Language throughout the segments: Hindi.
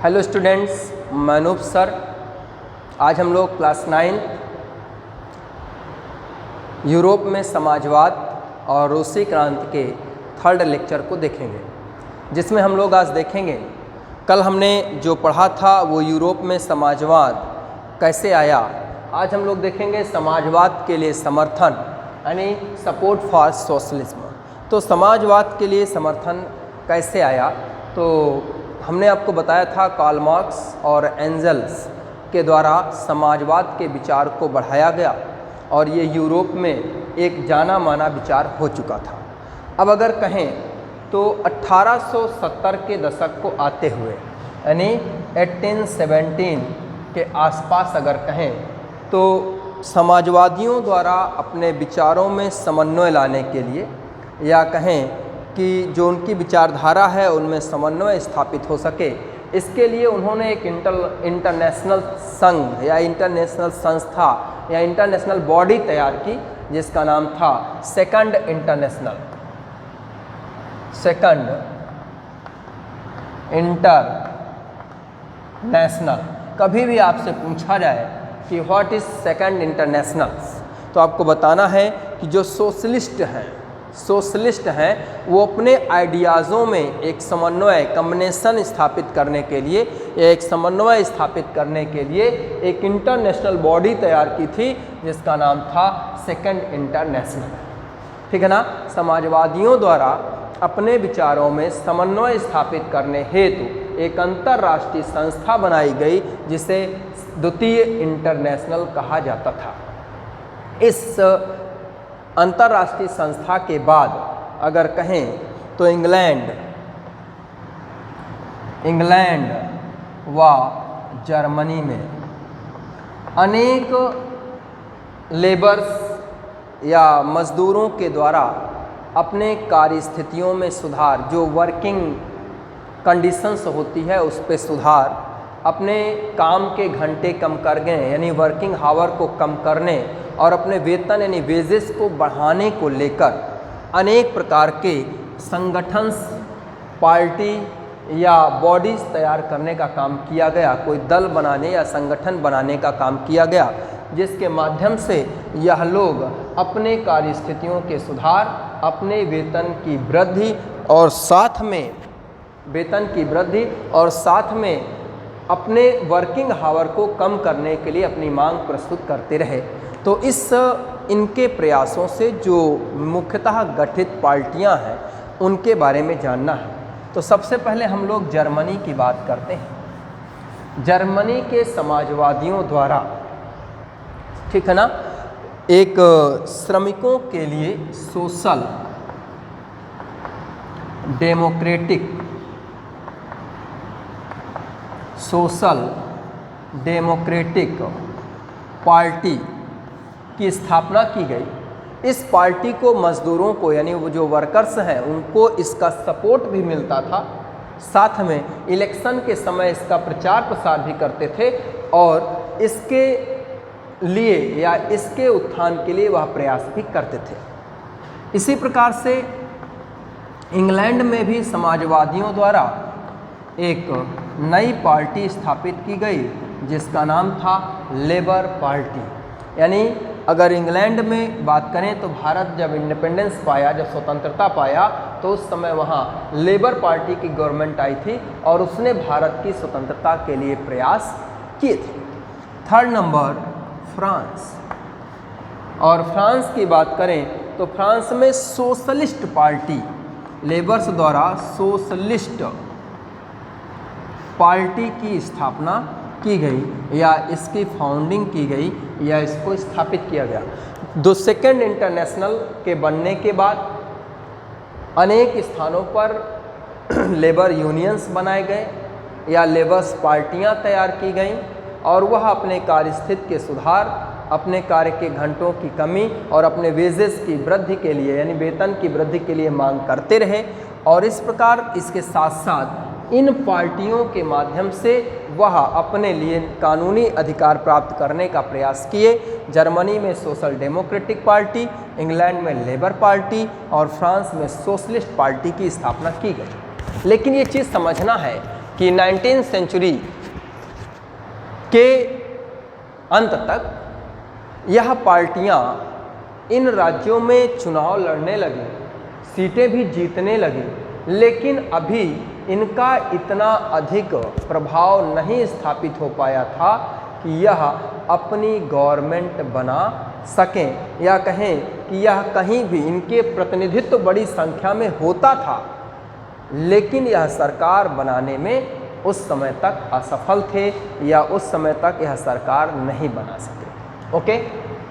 हेलो स्टूडेंट्स, मैं अनूप सर। आज हम लोग क्लास 9 यूरोप में समाजवाद और रूसी क्रांति के थर्ड लेक्चर को देखेंगे, जिसमें हम लोग आज देखेंगे कल हमने जो पढ़ा था वो यूरोप में समाजवाद कैसे आया। आज हम लोग देखेंगे समाजवाद के लिए समर्थन यानी सपोर्ट फॉर सोशलिज्म। तो समाजवाद के लिए समर्थन कैसे आया, तो हमने आपको बताया था कार्ल मार्क्स और एंजल्स के द्वारा समाजवाद के विचार को बढ़ाया गया और ये यूरोप में एक जाना माना विचार हो चुका था। अब अगर कहें तो 1870 के दशक को आते हुए यानी 1817 के आसपास अगर कहें तो समाजवादियों द्वारा अपने विचारों में समन्वय लाने के लिए या कहें कि जो उनकी विचारधारा है उनमें समन्वय स्थापित हो सके, इसके लिए उन्होंने एक इंटरनेशनल संघ या इंटरनेशनल संस्था या इंटरनेशनल बॉडी तैयार की, जिसका नाम था सेकंड इंटरनेशनल। कभी भी आपसे पूछा जाए कि व्हाट इज़ सेकंड इंटरनेशनल, तो आपको बताना है कि जो सोशलिस्ट हैं वो अपने आइडियाज़ों में एक समन्वय कम्बिनेशन स्थापित करने के लिए एक समन्वय स्थापित करने के लिए एक इंटरनेशनल बॉडी तैयार की थी, जिसका नाम था सेकंड इंटरनेशनल। ठीक है ना। समाजवादियों द्वारा अपने विचारों में समन्वय स्थापित करने हेतु एक अंतर्राष्ट्रीय संस्था बनाई गई, जिसे द्वितीय इंटरनेशनल कहा जाता था। इस अंतर्राष्ट्रीय संस्था के बाद अगर कहें तो इंग्लैंड व जर्मनी में अनेक लेबर्स या मजदूरों के द्वारा अपने कार्य स्थितियों में सुधार, जो वर्किंग कंडीशंस होती है उस पे सुधार, अपने काम के घंटे कम करने यानी वर्किंग हावर को कम करने और अपने वेतन यानी वेजेस को बढ़ाने को लेकर अनेक प्रकार के संगठन, पार्टी या बॉडीज़ तैयार करने का काम किया गया। कोई दल बनाने या संगठन बनाने का काम किया गया, जिसके माध्यम से यह लोग अपने कार्य स्थितियों के सुधार, अपने वेतन की वृद्धि और साथ में अपने वर्किंग हावर को कम करने के लिए अपनी मांग प्रस्तुत करते रहे। तो इनके प्रयासों से जो मुख्यतः गठित पार्टियां हैं उनके बारे में जानना है। तो सबसे पहले हम लोग जर्मनी की बात करते हैं। जर्मनी के समाजवादियों द्वारा, ठीक है ना, एक श्रमिकों के लिए सोशल डेमोक्रेटिक पार्टी की स्थापना की गई। इस पार्टी को मजदूरों को यानी वो जो वर्कर्स हैं उनको इसका सपोर्ट भी मिलता था, साथ में इलेक्शन के समय इसका प्रचार प्रसार भी करते थे और इसके लिए या इसके उत्थान के लिए वह प्रयास भी करते थे। इसी प्रकार से इंग्लैंड में भी समाजवादियों द्वारा एक नई पार्टी स्थापित की गई, जिसका नाम था लेबर पार्टी। यानी अगर इंग्लैंड में बात करें तो भारत जब इंडिपेंडेंस पाया, जब स्वतंत्रता पाया, तो उस समय वहाँ लेबर पार्टी की गवर्नमेंट आई थी और उसने भारत की स्वतंत्रता के लिए प्रयास किए थे। Third number France. और फ्रांस की बात करें तो फ्रांस में सोशलिस्ट पार्टी, लेबर्स द्वारा सोशलिस्ट पार्टी की स्थापना की गई या इसकी फाउंडिंग की गई या इसको स्थापित किया गया। दो सेकेंड इंटरनेशनल के बनने के बाद अनेक स्थानों पर लेबर यूनियंस बनाए गए या लेबर्स पार्टियां तैयार की गईं और वह अपने कार्यस्थिति के सुधार, अपने कार्य के घंटों की कमी और अपने वेजेस की वृद्धि के लिए यानी वेतन की वृद्धि के लिए मांग करते रहे। और इस प्रकार इसके साथ साथ इन पार्टियों के माध्यम से वह अपने लिए कानूनी अधिकार प्राप्त करने का प्रयास किए। जर्मनी में सोशल डेमोक्रेटिक पार्टी, इंग्लैंड में लेबर पार्टी और फ्रांस में सोशलिस्ट पार्टी की स्थापना की गई। लेकिन ये चीज़ समझना है कि 19वीं सेंचुरी के अंत तक यह पार्टियां इन राज्यों में चुनाव लड़ने लगी, सीटें भी जीतने लगी, लेकिन अभी इनका इतना अधिक प्रभाव नहीं स्थापित हो पाया था कि यह अपनी गवर्नमेंट बना सकें, या कहें कि यह कहीं भी इनके प्रतिनिधित्व बड़ी संख्या में होता था, लेकिन यह सरकार बनाने में उस समय तक असफल थे या उस समय तक यह सरकार नहीं बना सके। ओके,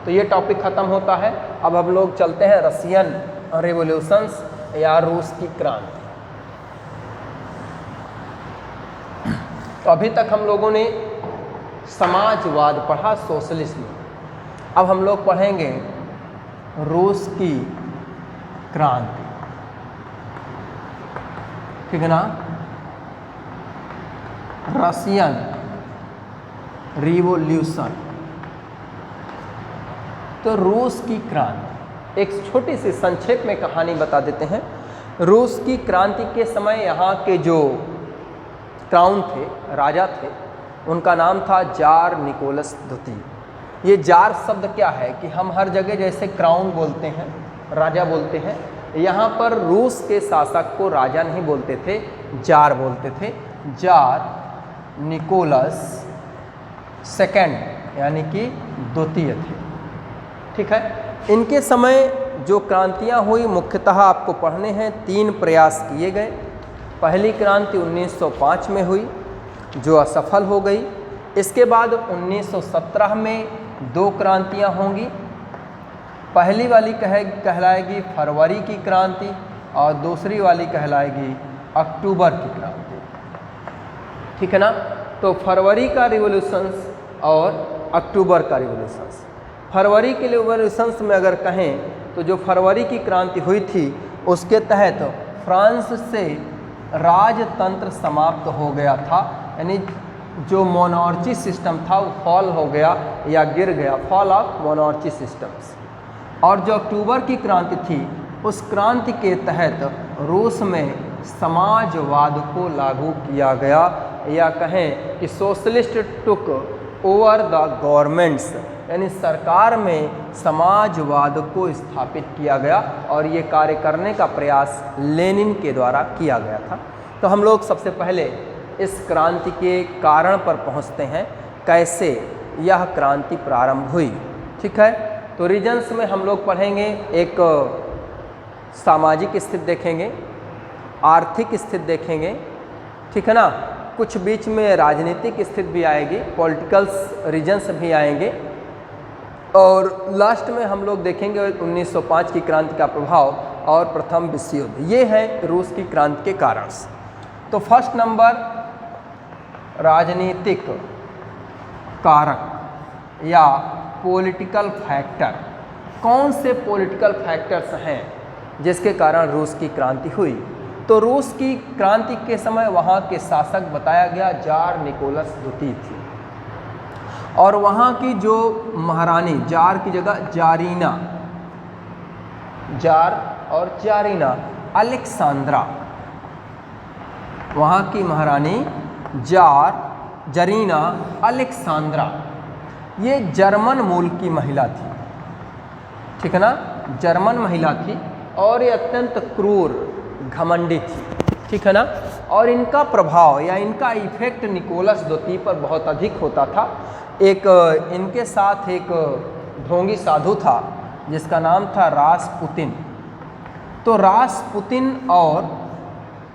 तो ये टॉपिक ख़त्म होता है। अब हम लोग चलते हैं रशियन रेवोल्यूशंस या रूस की क्रांति। तो अभी तक हम लोगों ने समाजवाद पढ़ा, सोशलिज्म। अब हम लोग पढ़ेंगे रूस की क्रांति, ठीक है ना। Russian revolution. तो रूस की क्रांति, एक छोटी सी संक्षेप में कहानी बता देते हैं। रूस की क्रांति के समय यहाँ के जो क्राउन थे, राजा थे, उनका नाम था जार निकोलस द्वितीय। ये जार शब्द क्या है कि हम हर जगह जैसे क्राउन बोलते हैं, राजा बोलते हैं, यहाँ पर रूस के शासक को राजा नहीं बोलते थे, जार बोलते थे। जार निकोलस सेकंड यानी कि द्वितीय थे, ठीक है। इनके समय जो क्रांतियाँ हुई मुख्यतः आपको पढ़ने हैं, 3 प्रयास किए गए। पहली क्रांति 1905 में हुई जो असफल हो गई। इसके बाद 1917 में 2 क्रांतियाँ होंगी। पहली वाली कहलाएगी फरवरी की क्रांति और दूसरी वाली कहलाएगी अक्टूबर की क्रांति, ठीक है ना। तो फरवरी का रिवॉल्यूशंस और अक्टूबर का रिवॉल्यूशंस। फरवरी के रिवॉल्यूशंस में अगर कहें तो जो फरवरी की क्रांति हुई थी उसके तहत फ्रांस से राजतंत्र समाप्त हो गया था, यानी जो मोनार्ची सिस्टम था वो फॉल हो गया या गिर गया, फॉल ऑफ मोनार्ची सिस्टम्स। और जो अक्टूबर की क्रांति थी उस क्रांति के तहत रूस में समाजवाद को लागू किया गया, या कहें कि socialist took over the governments, यानी सरकार में समाजवाद को स्थापित किया गया और ये कार्य करने का प्रयास लेनिन के द्वारा किया गया था। तो हम लोग सबसे पहले इस क्रांति के कारण पर पहुंचते हैं, कैसे यह क्रांति प्रारंभ हुई, ठीक है। तो रीजन्स में हम लोग पढ़ेंगे, एक सामाजिक स्थिति देखेंगे, आर्थिक स्थिति देखेंगे, ठीक है ना। कुछ बीच में राजनीतिक स्थिति भी आएगी, पॉलिटिकल रीजन्स भी आएंगे, और लास्ट में हम लोग देखेंगे 1905 की क्रांति का प्रभाव और प्रथम विश्व युद्ध। ये है रूस की क्रांति के कारण। तो फर्स्ट नंबर राजनीतिक कारक या पॉलिटिकल फैक्टर। कौन से पॉलिटिकल फैक्टर्स हैं जिसके कारण रूस की क्रांति हुई? तो रूस की क्रांति के समय वहाँ के शासक बताया गया जार निकोलस द्वितीय थी, और वहाँ की जो महारानी, जार की जगह जारीना, जार और जारीना अलेक्सांद्रा, वहाँ की महारानी जरीना अलेक्सांद्रा, ये जर्मन मूल की महिला थी, ठीक है ना, जर्मन महिला थी, और ये अत्यंत क्रूर घमंडी थी, ठीक है ना। और इनका प्रभाव या इनका इफेक्ट निकोलस द्वितीय पर बहुत अधिक होता था। एक इनके साथ एक ढोंगी साधु था जिसका नाम था रासपुतिन। तो रासपुतिन और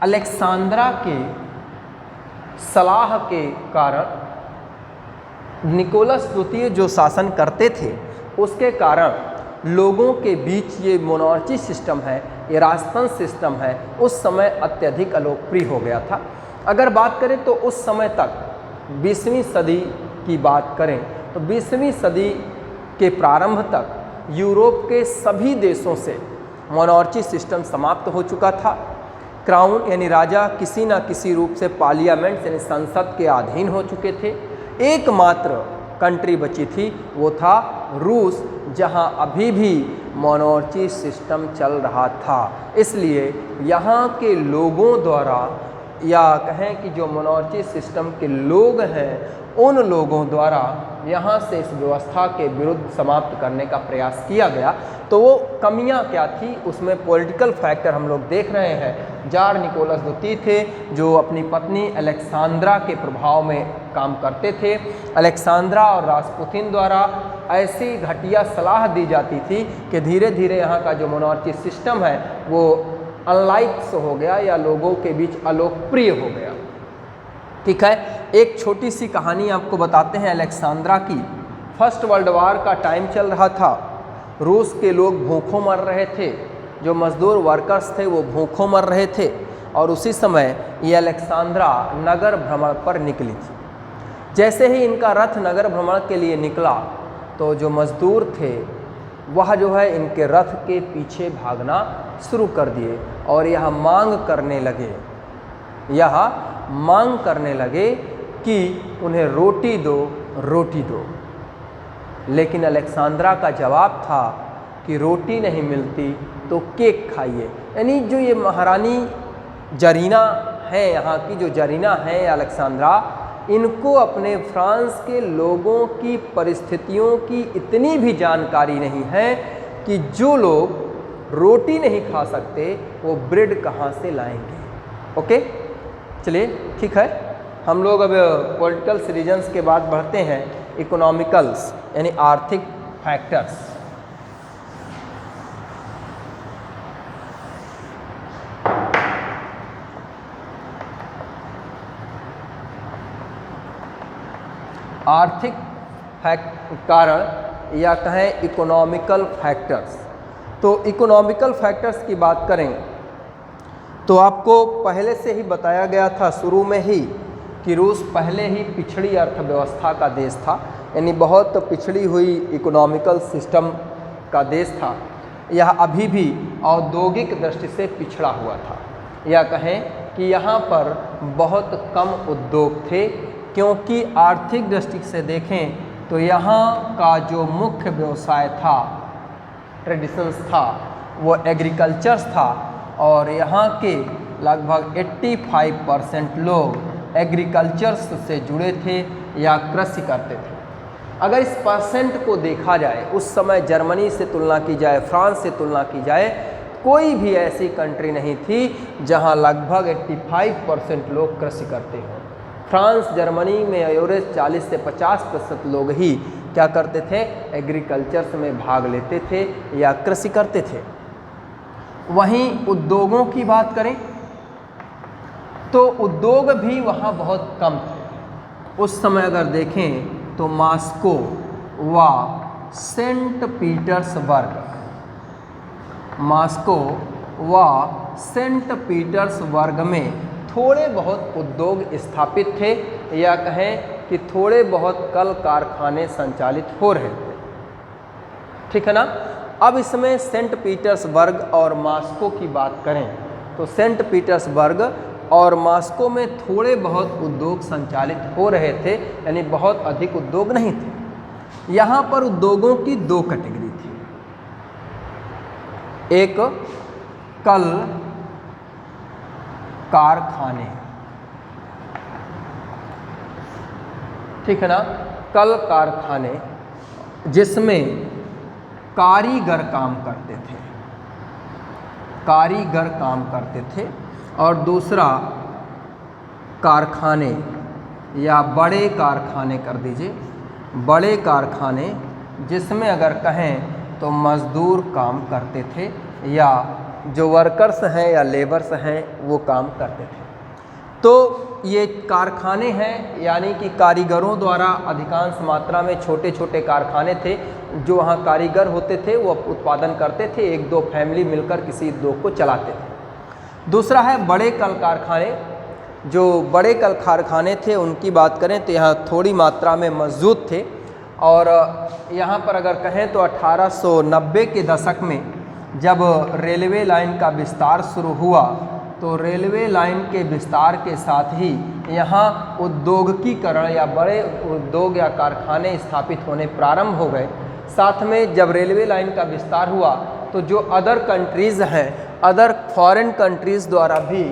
अलेक्सांद्रा के सलाह के कारण निकोलस द्वितीय जो शासन करते थे उसके कारण लोगों के बीच ये मोनार्ची सिस्टम है, ये राजतंत्र सिस्टम है, उस समय अत्यधिक अलोकप्रिय हो गया था। अगर बात करें तो उस समय तक 20वीं सदी की बात करें तो 20वीं सदी के प्रारंभ तक यूरोप के सभी देशों से मोनार्ची सिस्टम समाप्त हो चुका था। क्राउन यानी राजा किसी न किसी रूप से पार्लियामेंट यानी संसद के अधीन हो चुके थे। एकमात्र कंट्री बची थी वो था रूस, जहां अभी भी मोनार्ची सिस्टम चल रहा था। इसलिए यहाँ के लोगों द्वारा या कहें कि जो मोनार्ची सिस्टम के लोग हैं उन लोगों द्वारा यहाँ से इस व्यवस्था के विरुद्ध समाप्त करने का प्रयास किया गया। तो वो कमियां क्या थी, उसमें पॉलिटिकल फैक्टर हम लोग देख रहे हैं। जार निकोलस द्वितीय थे जो अपनी पत्नी अलेक्सांद्रा के प्रभाव में काम करते थे। अलेक्सांद्रा और रासपुतिन द्वारा ऐसी घटिया सलाह दी जाती थी कि धीरे धीरे यहाँ का जो मोनार्ची सिस्टम है वो अनलाइक्स हो गया या लोगों के बीच अलोकप्रिय हो गया। ठीक है, एक छोटी सी कहानी आपको बताते हैं अलेक्सांद्रा की। फर्स्ट वर्ल्ड वार का टाइम चल रहा था, रूस के लोग भूखों मर रहे थे, जो मजदूर वर्कर्स थे वो भूखों मर रहे थे, और उसी समय ये अलेक्सांद्रा नगर भ्रमण पर निकली थी। जैसे ही इनका रथ नगर भ्रमण के लिए निकला तो जो मजदूर थे वह जो है इनके रथ के पीछे भागना शुरू कर दिए और यह मांग करने लगे कि उन्हें रोटी दो। लेकिन अलेक्सांद्रा का जवाब था कि रोटी नहीं मिलती तो केक खाइए। यानी जो ये महारानी जरीना है, यहाँ की जो जरीना है अलेक्सांद्रा, इनको अपने फ्रांस के लोगों की परिस्थितियों की इतनी भी जानकारी नहीं है कि जो लोग रोटी नहीं खा सकते वो ब्रेड कहाँ से लाएंगे। ओके, चलिए ठीक है, हम लोग अब पॉलिटिकल रीजन्स के बाद बढ़ते हैं इकोनॉमिकल्स यानी आर्थिक फैक्टर्स। आर्थिक कारण या कहें इकोनॉमिकल फैक्टर्स। तो इकोनॉमिकल फैक्टर्स की बात करें तो आपको पहले से ही बताया गया था शुरू में ही कि रूस पहले ही पिछड़ी अर्थव्यवस्था का देश था, यानी बहुत पिछड़ी हुई इकोनॉमिकल सिस्टम का देश था। यह अभी भी औद्योगिक दृष्टि से पिछड़ा हुआ था, या कहें कि यहाँ पर बहुत कम उद्योग थे, क्योंकि आर्थिक दृष्टि से देखें तो यहाँ का जो मुख्य व्यवसाय था, ट्रेडिशंस था, वो एग्रीकल्चर्स था, और यहाँ के लगभग 85% लोग एग्रीकल्चर्स से जुड़े थे या कृषि करते थे। अगर इस परसेंट को देखा जाए, उस समय जर्मनी से तुलना की जाए, फ्रांस से तुलना की जाए, कोई भी ऐसी कंट्री नहीं थी जहाँ लगभग 85% लोग कृषि करते हों। फ्रांस जर्मनी में एवरेज 40 से 50% लोग ही क्या करते थे, एग्रीकल्चर्स में भाग लेते थे या कृषि करते थे। वहीं उद्योगों की बात करें तो उद्योग भी वहाँ बहुत कम थे। उस समय अगर देखें तो मॉस्को व सेंट पीटर्सबर्ग में थोड़े बहुत उद्योग स्थापित थे, या कहें कि थोड़े बहुत कल कारखाने संचालित हो रहे थे। ठीक है ना। अब इसमें सेंट पीटर्सबर्ग और मॉस्को की बात करें तो सेंट पीटर्सबर्ग और मॉस्को में थोड़े बहुत उद्योग संचालित हो रहे थे, यानी बहुत अधिक उद्योग नहीं थे। यहाँ पर उद्योगों की दो कैटेगरी थी, एक कल कारखाने, ठीक है ना, कल कारखाने जिसमें कारीगर काम करते थे, और दूसरा कारखाने या बड़े कारखाने कर दीजिए, बड़े कारखाने जिसमें अगर कहें तो मजदूर काम करते थे या जो वर्कर्स हैं या लेबर्स हैं वो काम करते थे। तो ये कारखाने हैं, यानी कि कारीगरों द्वारा अधिकांश मात्रा में छोटे छोटे कारखाने थे, जो वहाँ कारीगर होते थे वो उत्पादन करते थे, एक दो फैमिली मिलकर किसी उद्योग को चलाते थे। दूसरा है बड़े कल कारखाने। जो बड़े कल कारखाने थे उनकी बात करें तो यहाँ थोड़ी मात्रा में मौजूद थे, और यहाँ पर अगर कहें तो 1890 के दशक में जब रेलवे लाइन का विस्तार शुरू हुआ तो रेलवे लाइन के विस्तार के साथ ही यहाँ उद्योगीकरण या बड़े उद्योग या कारखाने स्थापित होने प्रारंभ हो गए। साथ में जब रेलवे लाइन का विस्तार हुआ तो जो अदर कंट्रीज़ हैं, अदर फॉरेन कंट्रीज़ द्वारा भी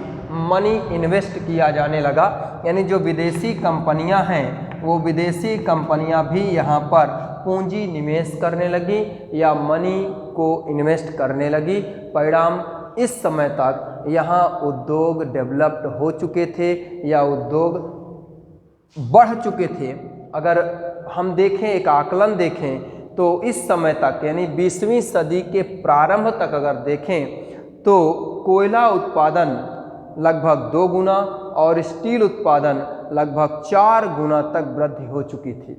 मनी इन्वेस्ट किया जाने लगा, यानी जो विदेशी कंपनियां हैं वो विदेशी कंपनियां भी यहाँ पर पूंजी निवेश करने लगी या मनी को इन्वेस्ट करने लगी। परिणाम इस समय तक यहाँ उद्योग डेवलप्ड हो चुके थे या उद्योग बढ़ चुके थे। अगर हम देखें, एक आकलन देखें तो इस समय तक यानी 20वीं सदी के प्रारंभ तक अगर देखें तो कोयला उत्पादन लगभग 2 गुना और स्टील उत्पादन लगभग 4 गुना तक वृद्धि हो चुकी थी।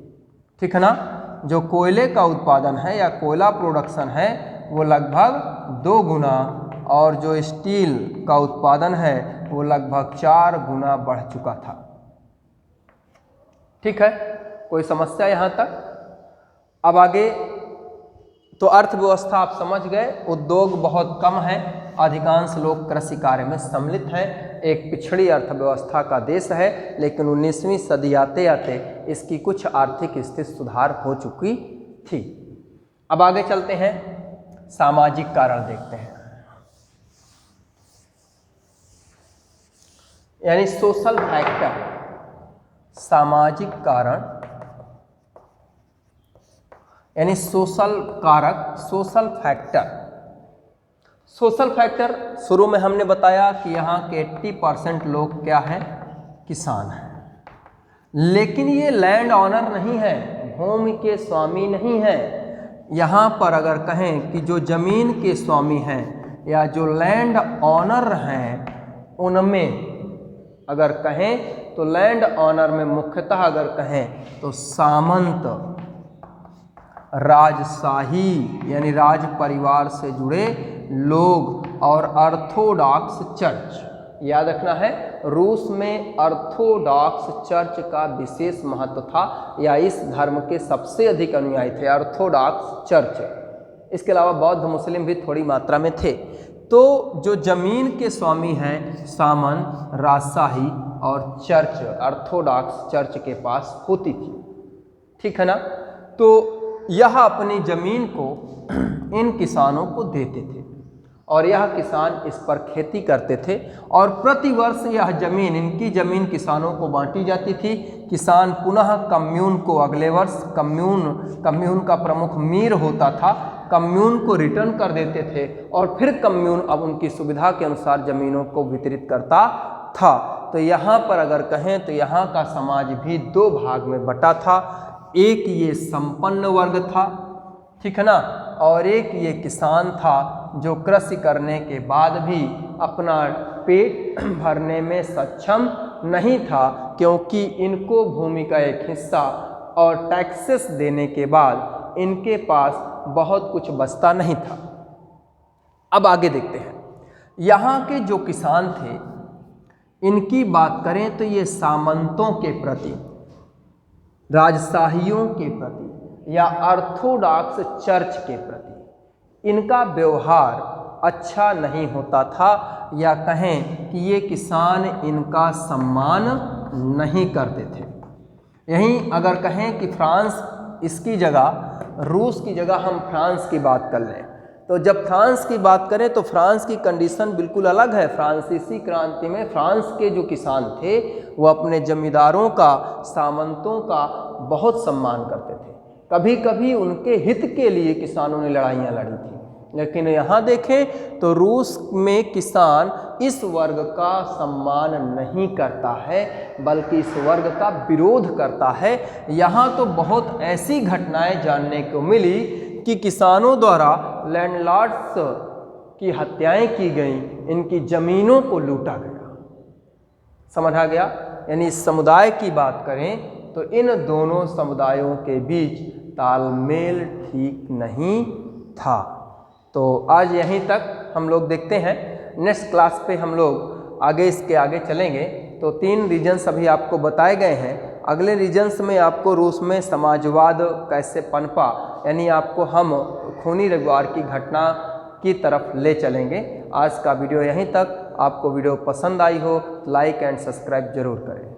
ठीक है ना। जो कोयले का उत्पादन है या कोयला प्रोडक्शन है वो लगभग 2 गुना और जो स्टील का उत्पादन है वो लगभग 4 गुना बढ़ चुका था। ठीक है, कोई समस्या यहाँ तक? अब आगे तो अर्थव्यवस्था आप समझ गए, उद्योग बहुत कम है, अधिकांश लोग कृषि कार्य में सम्मिलित हैं, एक पिछड़ी अर्थव्यवस्था का देश है। लेकिन 19वीं सदी आते आते इसकी कुछ आर्थिक स्थिति सुधार हो चुकी थी। अब आगे चलते हैं, सामाजिक कारण देखते हैं, यानी सोशल फैक्टर, सामाजिक कारण यानी सोशल कारक, सोशल फैक्टर। सोशल फैक्टर शुरू में हमने बताया कि यहाँ के 80% लोग क्या हैं? किसान हैं। लेकिन ये लैंड ऑनर नहीं है, भूमि के स्वामी नहीं है। यहाँ पर अगर कहें कि जो जमीन के स्वामी हैं या जो लैंड ऑनर हैं, उनमें अगर कहें तो लैंड ऑनर में मुख्यतः अगर कहें तो सामंत, राजशाही यानी राज परिवार से जुड़े लोग और ऑर्थोडॉक्स चर्च। याद रखना है, रूस में ऑर्थोडॉक्स चर्च का विशेष महत्व था या इस धर्म के सबसे अधिक अनुयायी थे ऑर्थोडॉक्स चर्च। इसके अलावा बौद्ध मुस्लिम भी थोड़ी मात्रा में थे। तो जो जमीन के स्वामी हैं सामंत, राजशाही और चर्च, ऑर्थोडॉक्स चर्च के पास होती थी। ठीक है ना। तो यह अपनी ज़मीन को इन किसानों को देते थे और यह किसान इस पर खेती करते थे और प्रतिवर्ष यह ज़मीन, इनकी ज़मीन किसानों को बांटी जाती थी। किसान पुनः कम्यून को अगले वर्ष, कम्यून का प्रमुख मीर होता था, कम्यून को रिटर्न कर देते थे और फिर कम्यून अब उनकी सुविधा के अनुसार ज़मीनों को वितरित करता था। तो यहाँ पर अगर कहें तो यहाँ का समाज भी 2 भाग में बटा था। एक ये संपन्न वर्ग था, ठीक है ना, और एक ये किसान था जो कृषि करने के बाद भी अपना पेट भरने में सक्षम नहीं था, क्योंकि इनको भूमि का एक हिस्सा और टैक्सेस देने के बाद इनके पास बहुत कुछ बचता नहीं था। अब आगे देखते हैं, यहाँ के जो किसान थे इनकी बात करें तो ये सामंतों के प्रति, राजशाहियों के प्रति या ऑर्थोडॉक्स चर्च के प्रति इनका व्यवहार अच्छा नहीं होता था, या कहें कि ये किसान इनका सम्मान नहीं करते थे। यहीं अगर कहें कि फ्रांस, इसकी जगह रूस की जगह हम फ्रांस की बात कर लें, तो जब फ्रांस की बात करें तो फ्रांस की कंडीशन बिल्कुल अलग है। फ्रांसीसी क्रांति में फ्रांस के जो किसान थे वो अपने जमींदारों का, सामंतों का बहुत सम्मान करते थे। कभी कभी उनके हित के लिए किसानों ने लड़ाइयाँ लड़ी थी। लेकिन यहाँ देखें तो रूस में किसान इस वर्ग का सम्मान नहीं करता है, बल्कि इस वर्ग का विरोध करता है। यहाँ तो बहुत ऐसी घटनाएं जानने को मिली कि किसानों द्वारा लैंडलॉर्ड्स की हत्याएं की गईं, इनकी ज़मीनों को लूटा गया। समझ आ गया? यानी इस समुदाय की बात करें तो इन दोनों समुदायों के बीच तालमेल ठीक नहीं था। तो आज यहीं तक हम लोग देखते हैं। नेक्स्ट क्लास पे हम लोग इसके आगे चलेंगे। तो 3 रीजन्स अभी आपको बताए गए हैं। अगले रीजन्स में आपको रूस में समाजवाद कैसे पनपा, यानी आपको हम खूनी रविवार की घटना की तरफ ले चलेंगे। आज का वीडियो यहीं तक। आपको वीडियो पसंद आई हो तो लाइक एंड सब्सक्राइब जरूर करें।